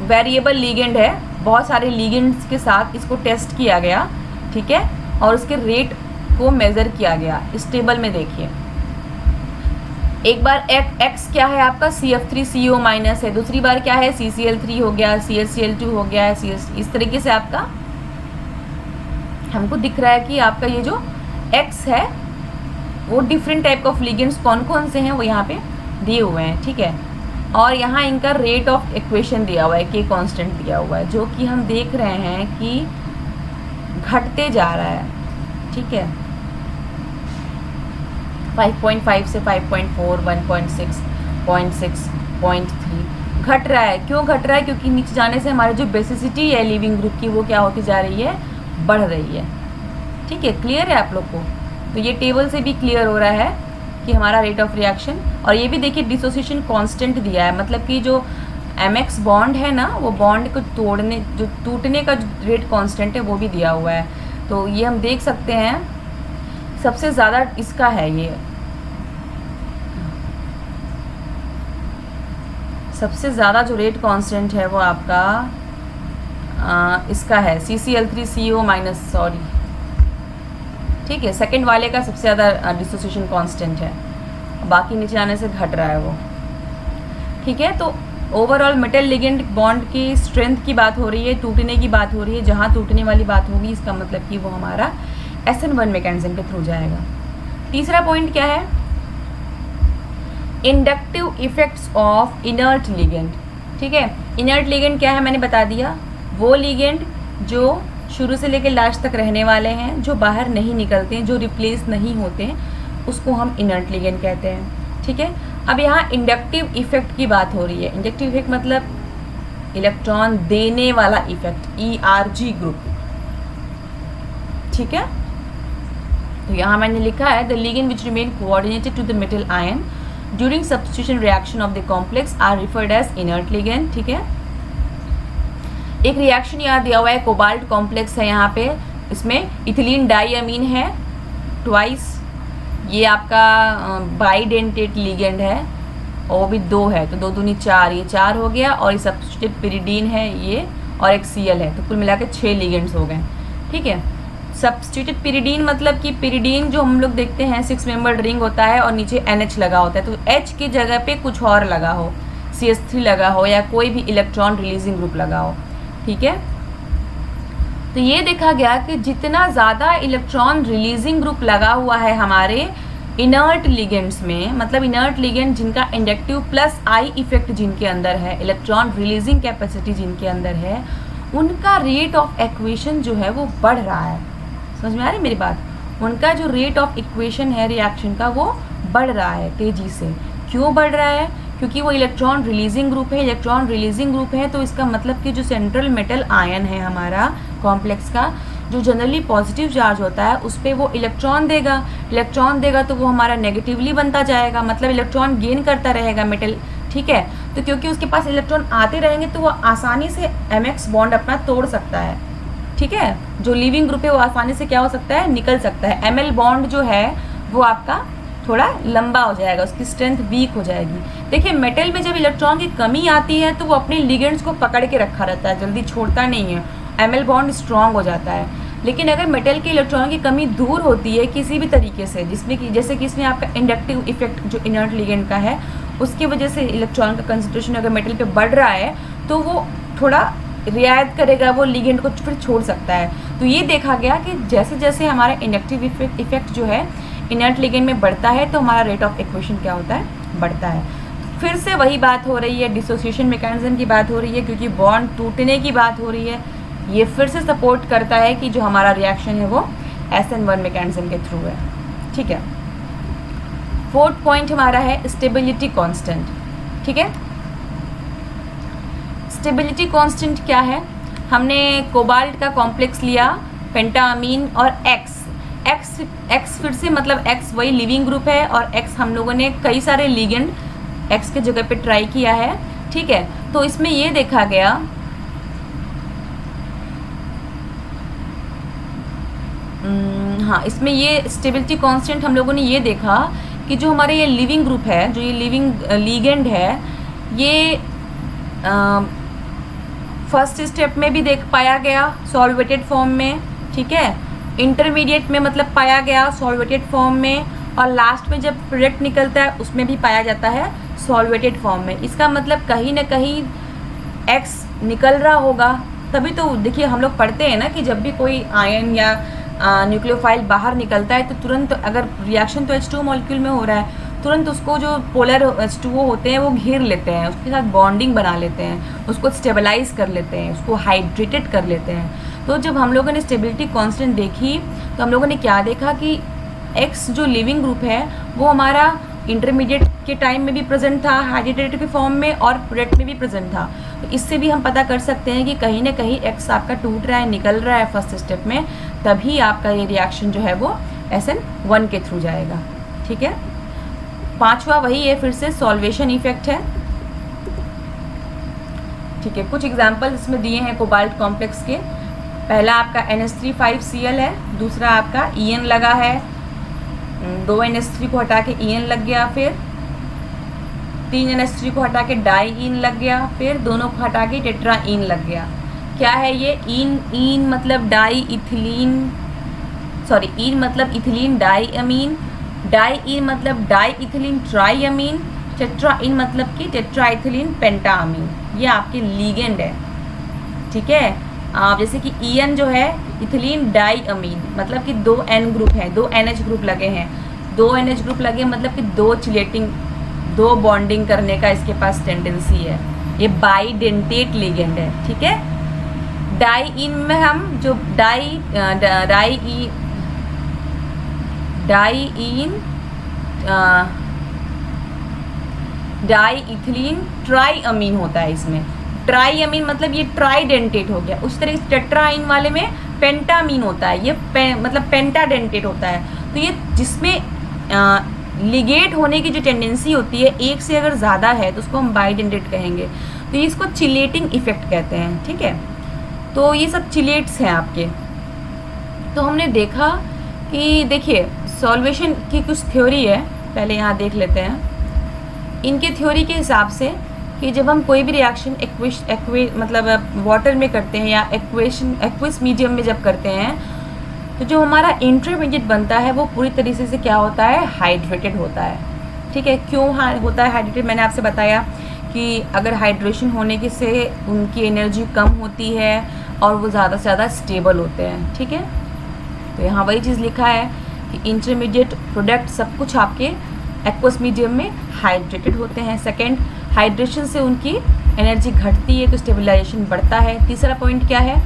वेरिएबल लिगेंड है, बहुत सारे लिगेंड्स के साथ इसको टेस्ट किया गया। ठीक है, और उसके रेट को मेज़र किया गया। इस टेबल में देखिए, एक बार एक्स क्या है आपका CF3CO माइनस है, दूसरी बार क्या है CCl3 हो गया, ClCl2 हो गया, इस तरीके से आपका हमको दिख रहा है कि आपका ये जो एक्स है वो डिफरेंट टाइप ऑफ लिगेंड्स कौन कौन से हैं वो यहाँ पे दिए हुए हैं। ठीक है, और यहाँ इनका रेट ऑफ इक्वेशन दिया हुआ है, K कांस्टेंट दिया हुआ है, जो कि हम देख रहे हैं कि घटते जा रहा है। ठीक है, 5.5 से 5.4, 1.6, 0.6, 0.3 घट रहा है। क्यों घट रहा है? क्योंकि नीचे जाने से हमारी जो बेसिसिटी है लिविंग ग्रुप की वो क्या होती जा रही है, बढ़ रही है। ठीक है, क्लियर है आप लोग को? तो ये टेबल से भी क्लियर हो रहा है कि हमारा रेट ऑफ रिएक्शन, और ये भी देखिए डिसोसिएशन कांस्टेंट दिया है, मतलब कि जो MX बॉन्ड है ना, वो बॉन्ड को जो टूटने का जो रेट कांस्टेंट है वो भी दिया हुआ है। तो ये हम देख सकते हैं सबसे ज़्यादा इसका है, ये सबसे ज़्यादा जो रेट कांस्टेंट है वो आपका इसका है CCl3CO माइनस, सॉरी। ठीक है, सेकंड वाले का सबसे ज़्यादा डिसोसिएशन कांस्टेंट है, बाकी नीचे आने से घट रहा है वो। ठीक है, तो ओवरऑल मेटल लिगेंड बॉन्ड की स्ट्रेंथ की बात हो रही है, टूटने की बात हो रही है। जहाँ टूटने वाली बात होगी इसका मतलब कि वो हमारा SN1 मैकेनिज्म के थ्रू जाएगा। तीसरा पॉइंट क्या है? Inductive effects of inert ligand. ठीक है, इनर्ट लिगेंड क्या है मैंने बता दिया, वो लिगेंड जो शुरू से लेकर लास्ट तक रहने वाले हैं, जो बाहर नहीं निकलते हैं, जो रिप्लेस नहीं होते हैं, उसको हम इनर्ट लिगेंड कहते हैं। ठीक है, अब यहाँ इंडक्टिव इफेक्ट की बात हो रही है। इंडक्टिव इफेक्ट मतलब इलेक्ट्रॉन देने वाला इफेक्ट, ERG ग्रुप। ठीक है, तो यहाँ मैंने लिखा है the ligand which remain coordinated to the metal ion during substitution reaction of the complex are referred as inert ligand. ठीक है, एक रिएक्शन यहाँ दिया हुआ है, कोबाल्ट कॉम्प्लेक्स है यहाँ पे, इसमें इथिलीन डाइअमीन है ट्वाइस, ये आपका बाइडेंटेट लिगेंड है, और वो भी 2 है, तो 2 दूनी 4, ये 4 हो गया, और ये सब्स्टिट्यूट पिरिडीन है ये, और एक Cl है, तो कुल मिला के 6 लिगेंड्स हो गए। ठीक है, सब्स्टिट्यूट पिरिडीन मतलब कि पिरिडीन जो हम लोग देखते हैं 6 मेंबर्ड रिंग होता है और नीचे NH लगा होता है, तो H की जगह पे कुछ और लगा हो, CH3 लगा हो, या कोई भी इलेक्ट्रॉन रिलीजिंग ग्रुप लगा हो। ठीक है, तो ये देखा गया कि जितना ज़्यादा इलेक्ट्रॉन रिलीजिंग ग्रुप लगा हुआ है हमारे इनर्ट लिगेंड्स में, मतलब इनर्ट लिगेंड जिनका इंडक्टिव प्लस आई इफेक्ट जिनके अंदर है, इलेक्ट्रॉन रिलीजिंग कैपेसिटी जिनके अंदर है, उनका रेट ऑफ एक्वेशन जो है वो बढ़ रहा है। समझ में आ रही मेरी बात? उनका जो रेट ऑफ इक्वेशन है रिएक्शन का वो बढ़ रहा है तेज़ी से। क्यों बढ़ रहा है? क्योंकि वो इलेक्ट्रॉन रिलीजिंग ग्रुप है। इलेक्ट्रॉन रिलीजिंग ग्रुप है तो इसका मतलब कि जो सेंट्रल मेटल आयन है हमारा कॉम्प्लेक्स का, जो जनरली पॉजिटिव चार्ज होता है उस पर वो इलेक्ट्रॉन देगा तो वो हमारा नेगेटिवली बनता जाएगा, मतलब इलेक्ट्रॉन गेन करता रहेगा मेटल। ठीक है, तो क्योंकि उसके पास इलेक्ट्रॉन आते रहेंगे तो वो आसानी से MX बॉन्ड अपना तोड़ सकता है। ठीक है, जो लिविंग ग्रुप है वो आसानी से क्या हो सकता है, निकल सकता है। ML बॉन्ड जो है वो आपका थोड़ा लंबा हो जाएगा, उसकी स्ट्रेंथ वीक हो जाएगी। देखिए मेटल में जब इलेक्ट्रॉन की कमी आती है तो वो अपने लिगेंड्स को पकड़ के रखा रहता है, जल्दी छोड़ता नहीं है, ML बॉन्ड स्ट्रॉन्ग हो जाता है। लेकिन अगर मेटल के इलेक्ट्रॉन की कमी दूर होती है किसी भी तरीके से, जिसमें कि जैसे कि इसमें आपका इंडक्टिव इफेक्ट जो इनर्ट लिगेंड का है उसकी वजह से इलेक्ट्रॉन का कंसंट्रेशन अगर मेटल पे बढ़ रहा है तो वो थोड़ा रियायत करेगा, वो लिगेंड को फिर छोड़ सकता है। तो ये देखा गया कि जैसे जैसे हमारा इंडक्टिव इफेक्ट जो है इनर्ट लिगेंड में बढ़ता है तो हमारा रेट ऑफ इक्वेशन क्या होता है, बढ़ता है। फिर से वही बात हो रही है, डिसोसिएशन मैकेनिज्म की बात हो रही है, क्योंकि बॉन्ड टूटने की बात हो रही है। ये फिर से सपोर्ट करता है कि जो हमारा रिएक्शन है वो SN1 मैकेनिज्म के थ्रू है। ठीक है, 4th पॉइंट हमारा है स्टेबिलिटी कांस्टेंट। ठीक है, स्टेबिलिटी कांस्टेंट क्या है? हमने कोबाल्ट का कॉम्प्लेक्स लिया, पेंटाअमीन और X एक्स फिर से मतलब एक्स वही लिविंग ग्रुप है और एक्स हम लोगों ने कई सारे लिगेंड एक्स के जगह पे ट्राई किया है, ठीक है। तो इसमें ये देखा गया हाँ, इसमें ये स्टेबिलिटी कांस्टेंट हम लोगों ने ये देखा कि जो हमारे ये लिविंग ग्रुप है, जो ये लिविंग लिगेंड है, ये फर्स्ट स्टेप में भी देख पाया गया सॉल्वेटेड फॉर्म में, ठीक है। इंटरमीडिएट में मतलब पाया गया सॉल्वेटेड फॉर्म में, और लास्ट में जब प्रोडक्ट निकलता है उसमें भी पाया जाता है सॉल्वेटेड फॉर्म में। इसका मतलब कहीं ना कहीं एक्स निकल रहा होगा, तभी तो देखिए हम लोग पढ़ते हैं ना कि जब भी कोई आयन या न्यूक्लियोफाइल बाहर निकलता है तो तुरंत, अगर रिएक्शन तो H2 मॉलिक्यूल में हो रहा है, तुरंत उसको जो पोलर H2O होते हैं वो घेर लेते हैं, उसके साथ बॉन्डिंग बना लेते हैं, उसको स्टेबलाइज कर लेते हैं, उसको हाइड्रेटेड कर लेते हैं। तो जब हम लोगों ने स्टेबिलिटी कांस्टेंट देखी तो हम लोगों ने क्या देखा कि एक्स जो लिविंग ग्रुप है वो हमारा इंटरमीडिएट के टाइम में भी प्रेजेंट था हाइड्रेटेड के फॉर्म में, और प्रोडक्ट में भी प्रेजेंट था। तो इससे भी हम पता कर सकते हैं कि कहीं ना कहीं एक्स आपका टूट रहा है, निकल रहा है फर्स्ट स्टेप में, तभी आपका ये रिएक्शन जो है वो SN1 के थ्रू जाएगा, ठीक है। पांचवा वही है, फिर से सॉल्वेशन इफेक्ट है, ठीक है। कुछ एग्जाम्पल इसमें दिए हैं कोबाल्ट कॉम्प्लेक्स के। पहला आपका NH3 5Cl है, दूसरा आपका EN लगा है, 2 NH3 को हटा के EN लग गया, फिर 3 NH3 को हटा के डाई-ईन लग गया, फिर दोनों को हटा के टेट्रा-ईन लग गया। क्या है ये? ईन मतलब डाई इथिलीन, सॉरी ईन मतलब इथिलीन डाई अमीन, डाई-ईन मतलब डाई इथिलीन ट्राई अमीन, टेट्रा-ईन मतलब कि टेट्रा इथिलीन पेंटा अमीन। ये आपके लीगेंड है, ठीक है। जैसे कि EN जो है इथिलीन डाई अमीन, मतलब कि 2 N ग्रुप हैं, 2 NH ग्रुप लगे हैं, 2 NH ग्रुप लगे मतलब कि 2 चिलेटिंग, 2 बॉन्डिंग करने का इसके पास टेंडेंसी है। ये बाईडेंटेट लिगेंड है, ठीक है। डाई-ईन में हम जो डाई इथिलीन ट्राई अमीन होता है, इसमें ट्राई अमीन मतलब ये ट्राईडेंटेट हो गया। उस तरह से टेट्राइन वाले में पेंटामीन होता है, ये मतलब पेंटाडेंटेट होता है। तो ये जिसमें लिगेट होने की जो टेंडेंसी होती है एक से अगर ज़्यादा है तो उसको हम बाईडेंटेट कहेंगे। तो ये इसको चिलेटिंग इफेक्ट कहते हैं, ठीक है। तो ये सब चिलेट्स हैं आपके। तो हमने देखा कि देखिए सॉल्वेशन की कुछ थ्योरी है, पहले यहाँ देख लेते हैं। इनके थ्योरी के हिसाब से कि जब हम कोई भी रिएक्शन मतलब वाटर में करते हैं या एक्विस मीडियम में जब करते हैं, तो जो हमारा इंटरमीडिएट बनता है वो पूरी तरीके से क्या होता है? हाइड्रेटेड होता है, ठीक है। क्यों होता है हाइड्रेटेड? मैंने आपसे बताया कि अगर हाइड्रेशन होने के से उनकी एनर्जी कम होती है और वो ज़्यादा से ज़्यादा स्टेबल होते हैं, ठीक है। तो यहाँ वही चीज़ लिखा है कि इंटरमीडिएट प्रोडक्ट सब कुछ आपके एक्वस मीडियम में हाइड्रेटेड होते हैं। सेकेंड, हाइड्रेशन से उनकी एनर्जी घटती है तो स्टेबलाइजेशन बढ़ता है। तीसरा पॉइंट क्या है?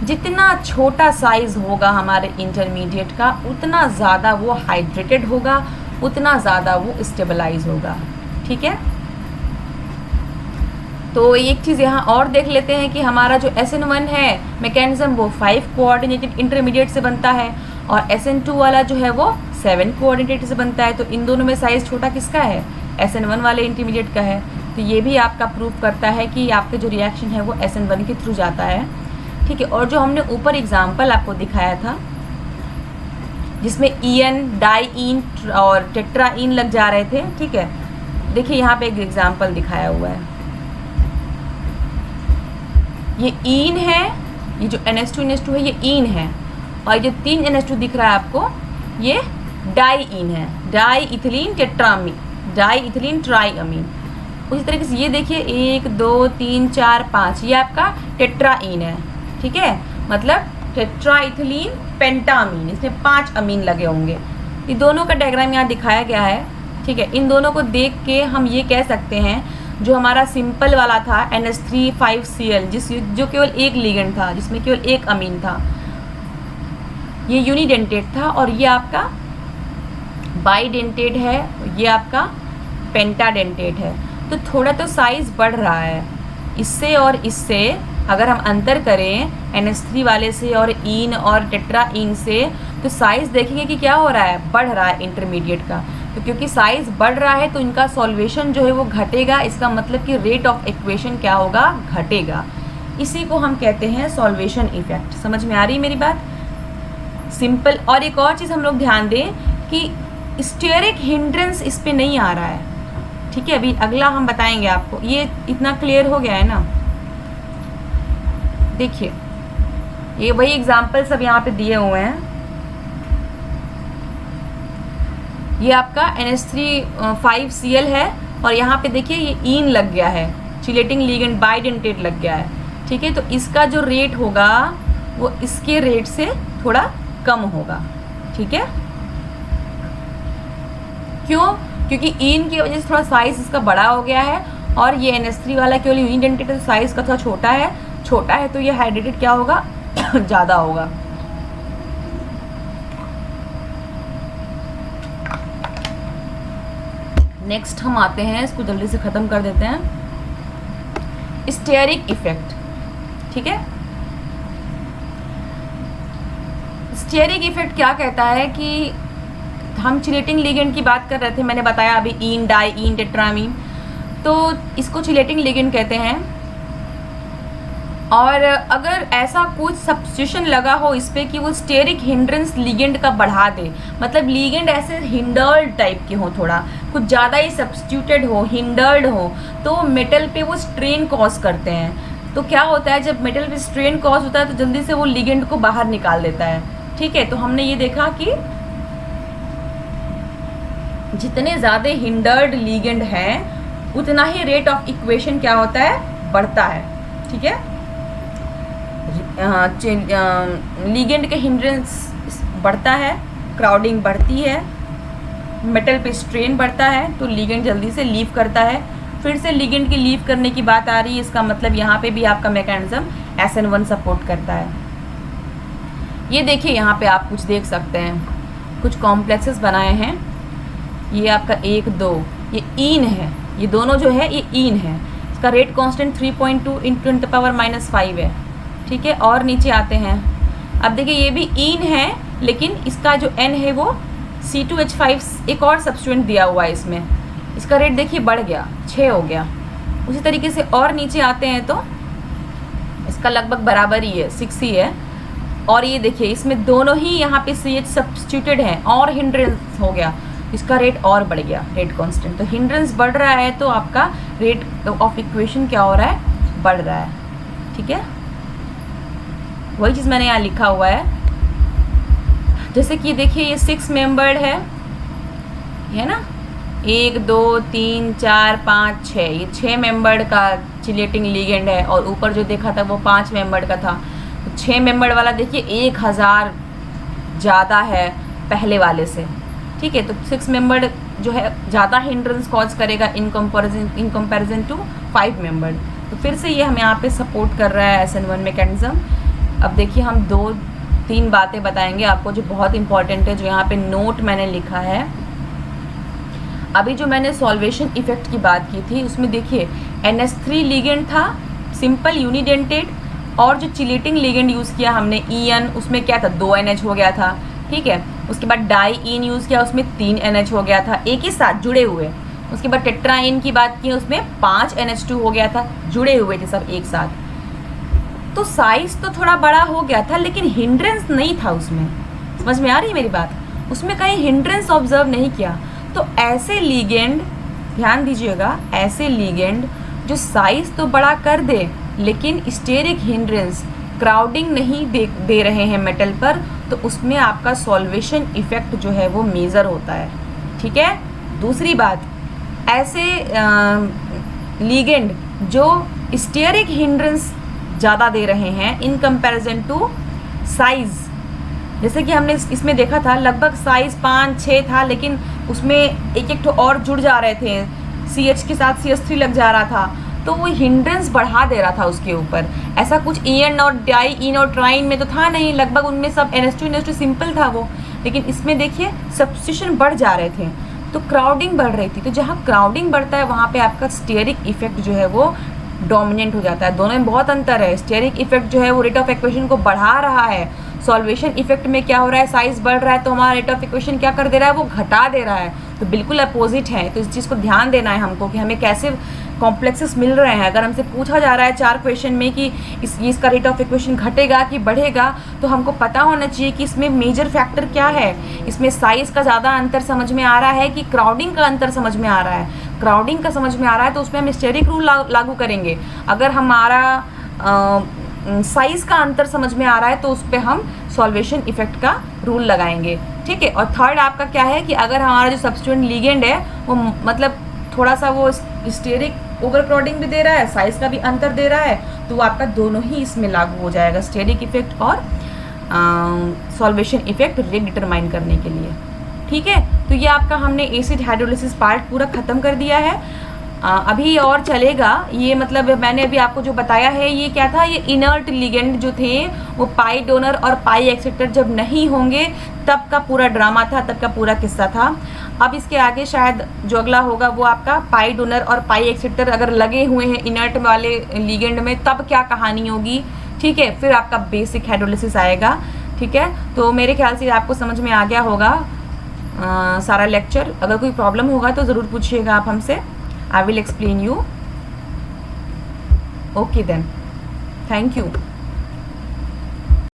जितना छोटा साइज़ होगा हमारे इंटरमीडिएट का उतना ज़्यादा वो हाइड्रेटेड होगा, उतना ज़्यादा वो स्टेबलाइज होगा, ठीक है। तो एक चीज़ यहाँ और देख लेते हैं कि हमारा जो SN1 है मैकेनिज्म वो 5 कोऑर्डिनेटेड इंटरमीडिएट से बनता है और SN2 वाला जो है वो 7 कोऑर्डिनेटेड से बनता है। तो इन दोनों में साइज़ छोटा किसका है? SN1 वाले इंटरमीडिएट का है। तो ये भी आपका प्रूफ करता है कि आपके जो रिएक्शन है वो SN1 के थ्रू जाता है, ठीक है। और जो हमने ऊपर एग्जाम्पल आपको दिखाया था जिसमें EN, डाई-ईन और टेट्रा-ईन लग जा रहे थे, ठीक है। देखिए यहाँ पे एक एग्जाम्पल दिखाया हुआ है, ये ईन है, ये जो NH2 है ये ईन है, और जो 3 NH2 दिख रहा है आपको ये डाई-ईन है, diethylenetetramine, diethylenetriamine. उसी तरीके से ये देखिए 1 2 3 4 5 ये आपका टेट्राईन है, ठीक है। मतलब टेट्रा इथिलीन पेंटामीन, इसमें 5 अमीन लगे होंगे। ये दोनों का डायग्राम यहाँ दिखाया गया है, ठीक है। इन दोनों को देख के हम ये कह सकते हैं जो हमारा सिंपल वाला था NH3 5Cl जो केवल एक लिगेंड था, जिसमें केवल एक अमीन था, ये यूनिडेंटेट था, और ये आपका बाईडेंटेट है, ये आपका पेंटाडेंटेट है। तो थोड़ा तो साइज़ बढ़ रहा है इससे और इससे, अगर हम अंतर करें NH3 वाले से और ईन और टेट्राईन से, तो साइज़ देखेंगे कि क्या हो रहा है, बढ़ रहा है इंटरमीडिएट का। तो क्योंकि साइज़ बढ़ रहा है तो इनका सॉल्वेशन जो है वो घटेगा, इसका मतलब कि रेट ऑफ इक्वेशन क्या होगा, घटेगा। इसी को हम कहते हैं सॉल्वेशन इफेक्ट। समझ में आ रही है मेरी बात, सिंपल। और एक और चीज़ हम लोग ध्यान दें कि स्टेरिक हिंड्रेंस इस पे नहीं आ रहा है, ठीक है। अभी अगला हम बताएंगे आपको। ये इतना क्लियर हो गया है ना। देखिए ये वही एग्जाम्पल सब यहाँ पे दिए हुए हैं। ये आपका NH3 5Cl है और यहाँ पे देखिए ये ईन लग गया है, चिलेटिंग लिगेंड बाइडेंटेट लग गया है, ठीक है। तो इसका जो रेट होगा वो इसके रेट से थोड़ा कम होगा, ठीक है। क्यों? क्योंकि ईन की वजह से थोड़ा साइज इसका बड़ा हो गया है और ये NH3 वाला केवल यूनिडेंटेड साइज का थोड़ा छोटा है, तो ये हाइड्रेटेड क्या होगा, ज़्यादा होगा। नेक्स्ट हम आते हैं, इसको जल्दी से ख़त्म कर देते हैं, स्टेरिक इफेक्ट, ठीक है। स्टेरिक इफेक्ट क्या कहता है कि हम चिलेटिंग लिगेंड की बात कर रहे थे, मैंने बताया अभी ईन, डाई, ईन, टेट्रामीन, तो इसको चिलेटिंग लिगेंड कहते हैं। और अगर ऐसा कुछ सब्स्टिट्यूशन लगा हो इस पे कि वो स्टेरिक हिंड्रेंस लिगेंड का बढ़ा दे, मतलब लिगेंड ऐसे हिंडर्ड टाइप के हो, थोड़ा कुछ ज़्यादा ही सब्स्टिट्यूटेड हो, हिंडर्ड हो, तो मेटल पे वो स्ट्रेन कॉज करते हैं। तो क्या होता है, जब मेटल पे स्ट्रेन कॉज होता है तो जल्दी से वो लिगेंड को बाहर निकाल देता है, ठीक है। तो हमने ये देखा कि जितने ज़्यादा हिंडर्ड लिगेंड हैं उतना ही रेट ऑफ इक्वेशन क्या होता है, बढ़ता है, ठीक है। लिगेंड के हिंड्रेंस बढ़ता है, क्राउडिंग बढ़ती है, मेटल पे स्ट्रेन बढ़ता है, तो लिगेंड जल्दी से लीव करता है। फिर से लिगेंड की लीव करने की बात आ रही है, इसका मतलब यहाँ पे भी आपका मैकेनिज्म SN1 सपोर्ट करता है। ये देखिए यहाँ पे आप कुछ देख सकते हैं, कुछ कॉम्प्लेक्सेस बनाए हैं। ये आपका 1, 2, ये ईन है, ये दोनों जो है ये ईन है। इसका रेट कांस्टेंट 3.2 × 10⁻⁵ है, ठीक है। और नीचे आते हैं, अब देखिए ये भी ईन है, लेकिन इसका जो N है वो C2H5 एक और सब्स्टिट्यूएंट दिया हुआ है इसमें, इसका रेट देखिए बढ़ गया, 6 हो गया। उसी तरीके से और नीचे आते हैं तो इसका लगभग बराबर ही है, 6 ही है। और ये देखिए इसमें दोनों ही यहाँ पे CH सब्स्टिट्यूटेड हैं और हिंड्रेंस हो गया, इसका रेट और बढ़ गया, रेट कांस्टेंट। तो हिंड्रेंस बढ़ रहा है तो आपका रेट ऑफ इक्वेशन क्या हो रहा है, बढ़ रहा है, ठीक है। वही चीज़ मैंने यहाँ लिखा हुआ है। जैसे कि देखिए ये 6 मेंबर्ड है ना, 1, 2, 3, 4, 5, 6, ये 6 मेंबर्ड का चिलेटिंग लिगेंड है और ऊपर जो देखा था वो 5 मेंबर्ड का था। तो 6 मेंबर्ड वाला देखिए 1000 ज़्यादा है पहले वाले से, ठीक है। तो 6 मेंबर्ड जो है ज़्यादा हिंड्रेंस कॉज करेगा इन कंपैरिजन टू 5 मेंबर्ड। तो फिर से ये हमें यहाँ पे सपोर्ट कर रहा है SN1 मैकेनिज्म। अब देखिए हम 2-3 बातें बताएंगे आपको जो बहुत इंपॉर्टेंट है, जो यहाँ पे नोट मैंने लिखा है। अभी जो मैंने सॉल्वेशन इफेक्ट की बात की थी उसमें देखिए NH3 लिगेंड था, सिंपल यूनिडेंटेड, और जो चिलेटिंग लिगेंड यूज़ किया हमने EN, उसमें क्या था, 2 NH हो गया था, ठीक है। उसके बाद डाई ईन यूज़ किया, उसमें 3 NH हो गया था, एक ही साथ जुड़े हुए। उसके बाद टेट्राईन की बात की, उसमें 5 NH2 हो गया था, जुड़े हुए थे सब एक साथ। तो साइज तो थोड़ा बड़ा हो गया था लेकिन हिंड्रेंस नहीं था उसमें। समझ में आ रही है मेरी बात, उसमें कहीं हिंड्रेंस ऑब्जर्व नहीं किया। तो ऐसे लिगेंड, ध्यान दीजिएगा, ऐसे लिगेंड जो साइज तो बड़ा कर दे लेकिन स्टेरिक हिंड्रेंस, क्राउडिंग नहीं दे रहे हैं मेटल पर, तो उसमें आपका सॉल्वेशन इफेक्ट जो है वो मेजर होता है, ठीक है। दूसरी बात, ऐसे लिगेंड जो स्टेरिक हिंड्रेंस ज़्यादा दे रहे हैं इन कंपैरिजन टू साइज़, जैसे कि हमने इसमें देखा था लगभग साइज़ 5-6 था लेकिन उसमें एक और जुड़ जा रहे थे, CH के साथ CH3 लग जा रहा था, तो वो हिंड्रेंस बढ़ा दे रहा था उसके ऊपर। ऐसा कुछ EN और डाई ईन और ट्राइन में तो था नहीं, लगभग उनमें सब NH2 सिंपल था वो, लेकिन इसमें देखिए सब्स्टिट्यूशन बढ़ जा रहे थे तो क्राउडिंग बढ़ रही थी। तो जहाँ क्राउडिंग बढ़ता है वहाँ पे आपका स्टेरिक इफेक्ट जो है वो डोमिनेंट हो जाता है। दोनों में बहुत अंतर है। स्टेरिक इफेक्ट जो है वो रेट ऑफ एक्वेशन को बढ़ा रहा है, सॉल्वेशन इफेक्ट में क्या हो रहा है, साइज बढ़ रहा है, तो हमारा रेट ऑफ एक्वेशन क्या कर दे रहा है, वो घटा दे रहा है। तो बिल्कुल अपोजिट है। तो इस चीज़ को ध्यान देना है हमको कि हमें कैसे कॉम्प्लेक्सेस मिल रहे हैं। अगर हमसे पूछा जा रहा है 4 क्वेश्चन में कि इसका रेट ऑफ इक्वेशन घटेगा कि बढ़ेगा, तो हमको पता होना चाहिए कि इसमें मेजर फैक्टर क्या है। इसमें साइज़ का ज़्यादा अंतर समझ में आ रहा है कि क्राउडिंग का अंतर समझ में आ रहा है। क्राउडिंग का समझ में आ रहा है तो उसमें हम स्टेरिक रूल लागू करेंगे। अगर हमारा साइज़ का अंतर समझ में आ रहा है तो उस पर हम सॉल्वेशन इफेक्ट का रूल लगाएंगे। ठीक है। और थर्ड आपका क्या है कि अगर हमारा जो सब्स्टिट्यूएंट लिगेंड है वो मतलब थोड़ा सा वो स्टेरिक ओवर क्राउडिंग भी दे रहा है, साइज का भी अंतर दे रहा है, तो वो आपका दोनों ही इसमें लागू हो जाएगा, स्टेरिक इफेक्ट और सॉल्वेशन इफेक्ट रेट डिटरमाइन करने के लिए। ठीक है। तो ये आपका हमने एसिड हाइड्रोलिसिस पार्ट पूरा ख़त्म कर दिया है। अभी और चलेगा ये, मतलब मैंने अभी आपको जो बताया है ये क्या था, ये इनर्ट लिगेंड जो थे वो पाई डोनर और पाई एक्सेप्टर जब नहीं होंगे तब का पूरा ड्रामा था, तब का पूरा किस्सा था। अब इसके आगे शायद जो अगला होगा वो आपका पाई डोनर और पाई एक्सेप्टर अगर लगे हुए हैं इनर्ट वाले लिगेंड में तब क्या कहानी होगी। ठीक है। फिर आपका बेसिक हाइड्रोलिसिस आएगा। ठीक है। तो मेरे ख्याल से आपको समझ में आ गया होगा सारा लेक्चर। अगर कोई प्रॉब्लम होगा तो ज़रूर पूछिएगा आप हमसे। I will explain you. Okay then. Thank you.